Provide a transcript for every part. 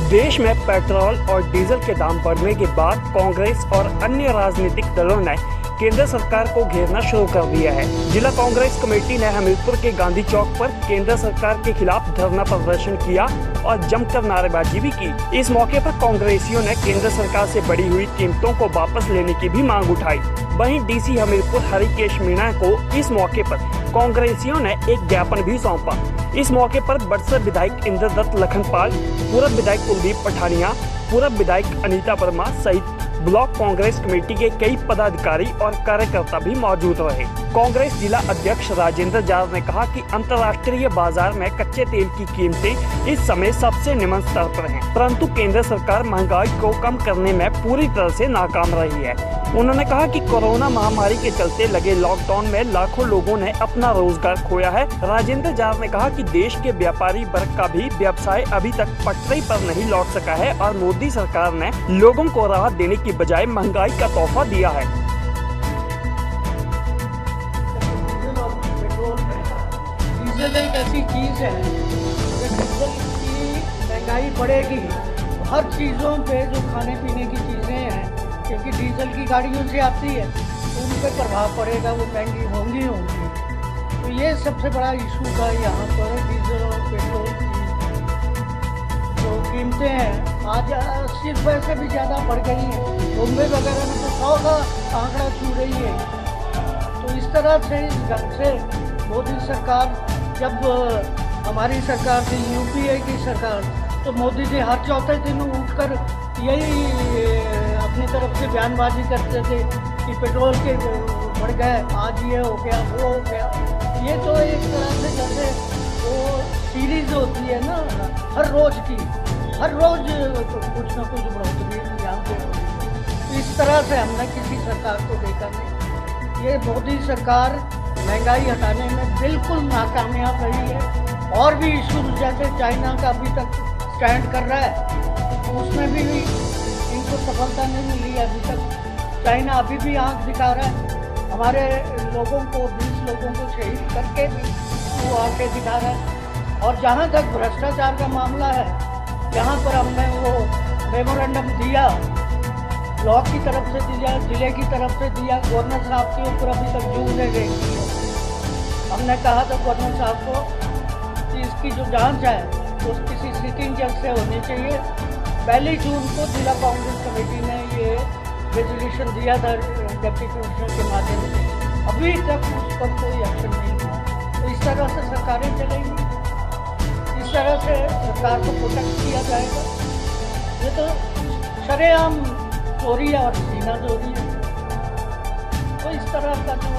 देश में पेट्रोल और डीजल के दाम बढ़ने के बाद कांग्रेस और अन्य राजनीतिक दलों ने केंद्र सरकार को घेरना शुरू कर दिया है। जिला कांग्रेस कमेटी ने हमीरपुर के गांधी चौक पर केंद्र सरकार के खिलाफ धरना प्रदर्शन किया और जमकर नारेबाजी भी की। इस मौके पर कांग्रेसियों ने केंद्र सरकार से बढ़ी हुई कीमतों को वापस लेने की भी मांग उठाई। वहीं डीसी हमीरपुर हरिकेश मीणा को इस मौके पर कांग्रेसियों ने एक ज्ञापन भी सौंपा। इस मौके पर बड़सर विधायक इंद्रदत्त लखनपाल, पूर्व विधायक कुलदीप पठानिया, पूर्व विधायक अनीता वर्मा सहित ब्लॉक कांग्रेस कमेटी के कई पदाधिकारी और कार्यकर्ता भी मौजूद रहे। कांग्रेस जिला अध्यक्ष राजेंद्र जाट ने कहा कि अंतर्राष्ट्रीय बाजार में कच्चे तेल की कीमतें इस समय सबसे निम्न स्तर पर हैं, परंतु केंद्र सरकार महंगाई को कम करने में पूरी तरह से नाकाम रही है। उन्होंने कहा कि कोरोना महामारी के चलते लगे लॉकडाउन में लाखों लोगों ने अपना रोजगार खोया है। राजेंद्र जाट ने कहा कि देश के व्यापारी वर्ग का भी व्यवसाय अभी तक पटरी पर नहीं लौट सका है और मोदी सरकार ने लोगों को राहत देने की बजाय महंगाई का तोहफा दिया है। डीजल एक ऐसी चीज है, डीजल की महंगाई बढ़ेगी, हर चीजों पे जो खाने पीने की चीजें हैं, क्योंकि डीजल की गाड़ियों से आती है तो उन पर प्रभाव पड़ेगा, वो महंगी होंगी। तो ये सबसे बड़ा इशू था यहाँ पर। डीजल और पेट्रोल की जो कीमतें हैं आज 80 रुपये से भी ज़्यादा बढ़ गई हैं। मुंबई वगैरह में तो 100 का आंकड़ा छू रही है। तो इस तरह से इस ढंग से मोदी सरकार, जब हमारी सरकार थी यूपीए की सरकार, तो मोदी जी हर चौथे दिन उठकर यही अपनी तरफ से बयानबाजी करते थे कि पेट्रोल के बढ़ गए, आज ये हो गया वो हो गया। ये तो एक तरह से जैसे वो सीरीज होती है ना, हर रोज की, हर रोज कुछ ना कुछ बढ़ोतरी यहाँ पे होती है। इस तरह से हमने किसी सरकार को देखा नहीं। ये मोदी सरकार महंगाई हटाने में बिल्कुल नाकामयाब रही है। और भी इशू जैसे चाइना का अभी तक स्टैंड कर रहा है, उसमें भी इनको सफलता नहीं मिली है अभी तक। चाइना अभी भी आंख दिखा रहा है, हमारे लोगों को 20 लोगों को शहीद करके भी वो आंखें दिखा रहा है। और जहाँ तक भ्रष्टाचार का मामला है, जहाँ पर हमने वो मेमोरेंडम दिया, ब्लॉक की तरफ से दिया, जिले की तरफ से दिया, गवर्नर साहब के ऊपर अभी तक जूझ नहीं रही है। हमने कहा था गवर्नर साहब को कि इसकी जो जांच है वो किसी सिटिंग जज से होनी चाहिए। 1 जून को जिला कांग्रेस कमेटी ने ये रेजोल्यूशन दिया था डिप्टी कमिश्नर के माध्यम से, अभी तक उस पर कोई एक्शन नहीं हुआ। तो इस तरह से सरकारें चलेंगी, इस तरह से सरकार को प्रोटेक्ट किया जाएगा। ये तो शरेआम चोरी है और सीना चोरी है। तो इस तरह का जो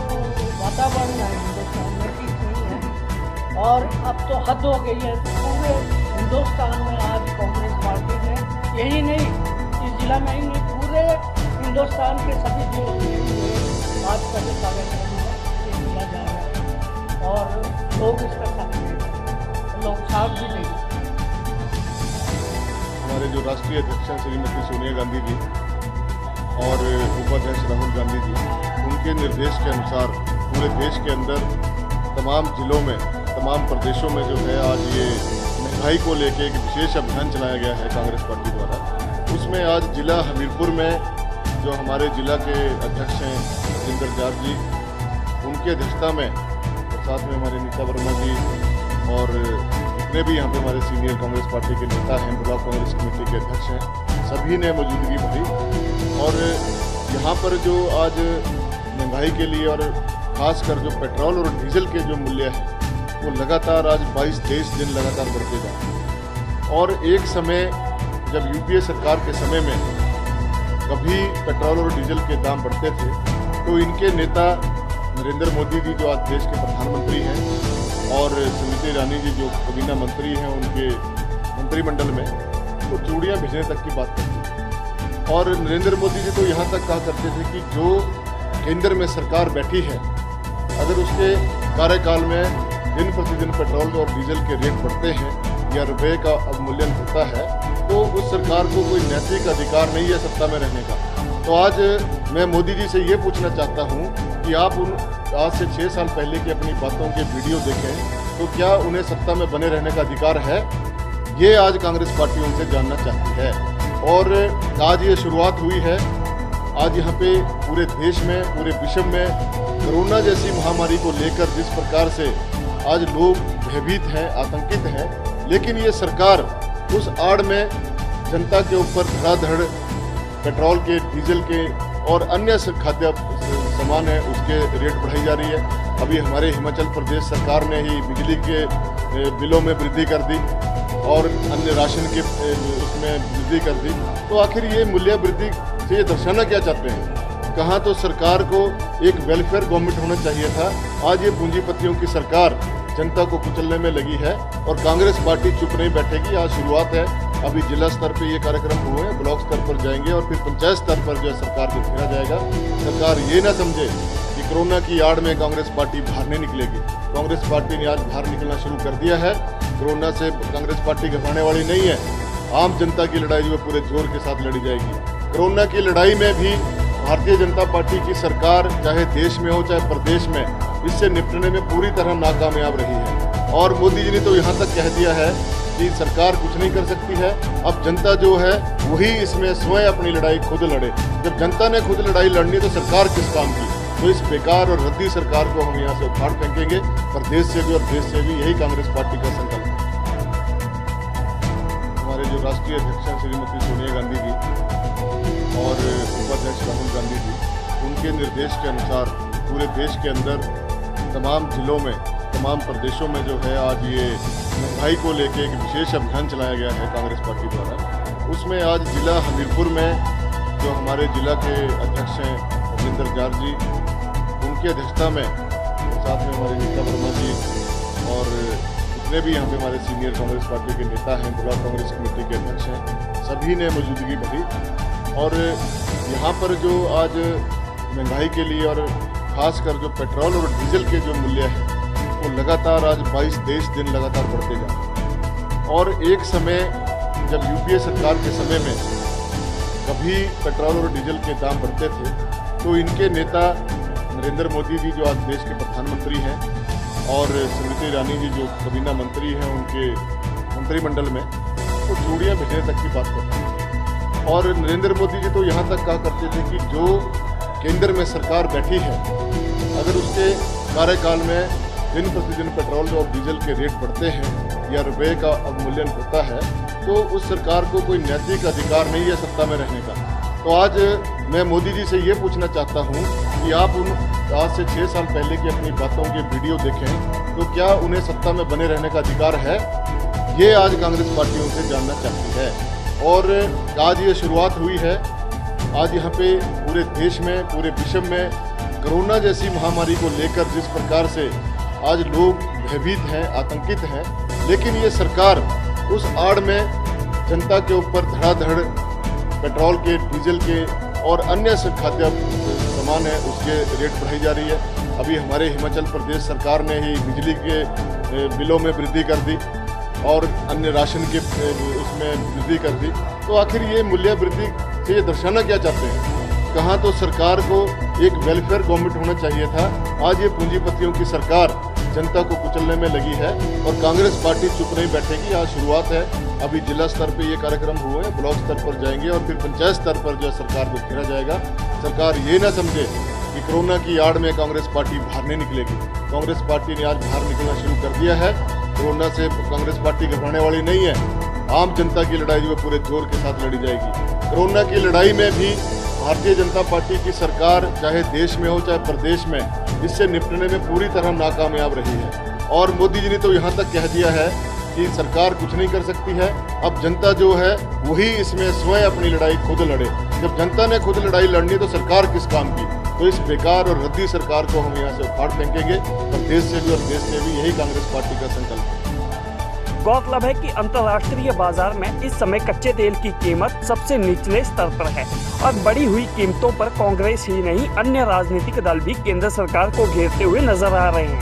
वातावरण है हिंदुस्तान में ठीक नहीं है। और अब तो हद हो गई है। तो पूरे हिंदुस्तान में आज कांग्रेस पार्टी ने, यही नहीं इस जिला में ही नहीं, पूरे हिंदुस्तान के सभी जिलों में आज का जो कार्यक्रम है ये किया जा रहा है और लोग इसका साथ दे रहे हैं, लोग साथ भी नहीं। हमारे जो राष्ट्रीय अध्यक्ष हैं श्रीमती सोनिया गांधी जी और उपाध्यक्ष राहुल गांधी जी, उनके निर्देश के अनुसार पूरे देश के अंदर तमाम जिलों में, तमाम प्रदेशों में जो है आज ये महंगाई को लेके एक विशेष अभियान चलाया गया है कांग्रेस पार्टी द्वारा। उसमें आज जिला हमीरपुर में जो हमारे जिला के अध्यक्ष हैं राजेंद्र जाट जी, उनकी अध्यक्षता में, और साथ में हमारे अनीता वर्मा जी और जितने भी यहाँ पे हमारे सीनियर कांग्रेस पार्टी के नेता हैं, ब्लॉक कांग्रेस कमेटी के अध्यक्ष हैं, सभी ने मौजूदगी भरी। और यहाँ पर जो आज महंगाई के लिए और खासकर जो पेट्रोल और डीजल के जो मूल्य हैं वो लगातार आज 22-23 दिन लगातार बढ़ते जा रहे हैं। और एक समय जब यूपीए सरकार के समय में कभी पेट्रोल और डीजल के दाम बढ़ते थे तो इनके नेता नरेंद्र मोदी जी जो आज देश के प्रधानमंत्री हैं और स्मृति ईरानी जी जो काबीना मंत्री हैं, उनके मंत्रिमंडल में वो चूड़ियाँ भेजने तक की बात करते थे। और नरेंद्र मोदी जी तो यहाँ तक कहा करते थे कि जो केंद्र में सरकार बैठी है, अगर उसके कार्यकाल में दिन प्रतिदिन पेट्रोल और डीजल के रेट बढ़ते हैं या रुपये का अवमूल्यन होता है तो उस सरकार को कोई नैतिक अधिकार नहीं है सत्ता में रहने का। तो आज मैं मोदी जी से ये पूछना चाहता हूँ कि आप उन आज से 6 साल पहले की अपनी बातों के वीडियो देखें तो क्या उन्हें सत्ता में बने रहने का अधिकार है? ये आज कांग्रेस पार्टी उनसे जानना चाहती है। और आज ये शुरुआत हुई है। आज यहाँ पे पूरे देश में, पूरे विश्व में कोरोना जैसी महामारी को लेकर जिस प्रकार से आज लोग भयभीत हैं, आतंकित हैं, लेकिन ये सरकार उस आड़ में जनता के ऊपर धड़ाधड़ पेट्रोल के, डीजल के और अन्य खाद्य सामान है उसके रेट बढ़ाई जा रही है। अभी हमारे हिमाचल प्रदेश सरकार ने ही बिजली के बिलों में वृद्धि कर दी और अन्य राशन के उसमें वृद्धि कर दी। तो आखिर ये मूल्य वृद्धि से ये दर्शाना क्या चाहते हैं? कहाँ तो सरकार को एक वेलफेयर गवर्नमेंट होना चाहिए था। आज ये पूंजीपतियों की सरकार जनता को कुचलने में लगी है और कांग्रेस पार्टी चुप नहीं बैठेगी। आज शुरुआत है। अभी जिला स्तर पे ये कार्यक्रम हुए हैं, ब्लॉक स्तर पर जाएंगे और फिर पंचायत स्तर पर जो है सरकार को घेरा जाएगा। सरकार ये ना समझे कि कोरोना की आड़ में कांग्रेस पार्टी बाहर नहीं निकलेगी। कांग्रेस पार्टी ने आज बाहर निकलना शुरू कर दिया है। कोरोना से कांग्रेस पार्टी घबराने वाली नहीं है। आम जनता की लड़ाई जो है पूरे जोर के साथ लड़ी जाएगी। कोरोना की लड़ाई में भी भारतीय जनता पार्टी की सरकार चाहे देश में हो चाहे प्रदेश में, इससे निपटने में पूरी तरह नाकामयाब रही है। और मोदी जी ने तो यहाँ तक कह दिया है कि सरकार कुछ नहीं कर सकती है। अब जनता जो है वही इसमें स्वयं अपनी लड़ाई खुद लड़े। जब जनता ने खुद लड़ाई लड़नी तो सरकार किस काम की? तो इस बेकार और रद्दी सरकार को हम यहाँ से उखाड़ फेंकेंगे। प्रदेश से भी और देश से भी यही कांग्रेस पार्टी का संकल्प है। हमारे जो राष्ट्रीय अध्यक्ष हैं श्रीमती सोनिया गांधी जी और उपाध्यक्ष राहुल गांधी जी, उनके निर्देश के अनुसार पूरे देश के अंदर तमाम जिलों में, तमाम प्रदेशों में जो है आज ये महंगाई को लेकर एक विशेष अभियान चलाया गया है कांग्रेस पार्टी द्वारा। उसमें आज जिला हमीरपुर में जो हमारे जिला के अध्यक्ष हैं रविंद्र जार जी, उनकी अध्यक्षता में, साथ में हमारे नीता वर्मा जी और जितने भी यहाँ पे हमारे सीनियर कांग्रेस पार्टी के नेता हैं, ब्लॉक कांग्रेस कमेटी के अध्यक्ष हैं, सभी ने मौजूदगी भरी। और यहाँ पर जो आज महंगाई के लिए और खासकर जो पेट्रोल और डीजल के जो मूल्य हैं वो लगातार आज 22-23 दिन लगातार बढ़ते जा रहे हैं। और एक समय जब यूपीए सरकार के समय में कभी पेट्रोल और डीजल के दाम बढ़ते थे तो इनके नेता नरेंद्र मोदी जी जो आज देश के प्रधानमंत्री हैं और स्मृति ईरानी जी जो काबीना मंत्री हैं, उनके मंत्रिमंडल में वो चूड़ियाँ भेजने तक की बात करते हैं। और नरेंद्र मोदी जी तो यहाँ तक कहा करते थे कि जो केंद्र में सरकार बैठी है, अगर उसके कार्यकाल में दिन प्रतिदिन पेट्रोल और डीजल के रेट बढ़ते हैं या रुपए का अवमूल्यन होता है तो उस सरकार को कोई नैतिक अधिकार नहीं है सत्ता में रहने का। तो आज मैं मोदी जी से ये पूछना चाहता हूँ कि आप उन आज से 6 साल पहले की अपनी बातों के वीडियो देखें तो क्या उन्हें सत्ता में बने रहने का अधिकार है? ये आज कांग्रेस पार्टी उनसे जानना चाहती है। और आज ये शुरुआत हुई है। आज यहाँ पे पूरे देश में, पूरे विश्व में कोरोना जैसी महामारी को लेकर जिस प्रकार से आज लोग भयभीत हैं, आतंकित हैं, लेकिन ये सरकार उस आड़ में जनता के ऊपर धड़ाधड़ पेट्रोल के, डीजल के और अन्य खाद्य सामान है उसके रेट बढ़ाई जा रही है। अभी हमारे हिमाचल प्रदेश सरकार ने ही बिजली के बिलों में वृद्धि कर दी और अन्य राशन के उसमें वृद्धि कर दी। तो आखिर ये मूल्य वृद्धि से ये दर्शाना क्या चाहते हैं? कहाँ तो सरकार को एक वेलफेयर गवर्नमेंट होना चाहिए था। आज ये पूंजीपतियों की सरकार जनता को कुचलने में लगी है और कांग्रेस पार्टी चुप नहीं बैठेगी। आज शुरुआत है। अभी जिला स्तर पे ये कार्यक्रम हुए हैं, ब्लॉक स्तर पर जाएंगे और फिर पंचायत स्तर पर जो है सरकार को घेरा जाएगा। सरकार ये ना समझे कि कोरोना की आड़ में कांग्रेस पार्टी बाहर नहीं निकलेगी। कांग्रेस पार्टी ने आज बाहर निकलना शुरू कर दिया है। कोरोना से कांग्रेस पार्टी घबराने वाली नहीं है। आम जनता की लड़ाई जो है पूरे जोर के साथ लड़ी जाएगी। कोरोना की लड़ाई में भी भारतीय जनता पार्टी की सरकार चाहे देश में हो चाहे प्रदेश में, इससे निपटने में पूरी तरह नाकामयाब रही है। और मोदी जी ने तो यहाँ तक कह दिया है कि सरकार कुछ नहीं कर सकती है। अब जनता जो है वही इसमें स्वयं अपनी लड़ाई खुद लड़े। जब जनता ने खुद लड़ाई लड़नी तो सरकार किस काम की? तो इस बेकार और रद्दी सरकार को हम यहाँ से उखाड़ फेंकेंगे। प्रदेश से भी और देश से भी यही कांग्रेस पार्टी का संकल्प है। गौरतलब है कि अंतर्राष्ट्रीय बाजार में इस समय कच्चे तेल की कीमत सबसे निचले स्तर पर है और बढ़ी हुई कीमतों पर कांग्रेस ही नहीं अन्य राजनीतिक दल भी केंद्र सरकार को घेरते हुए नजर आ रहे हैं।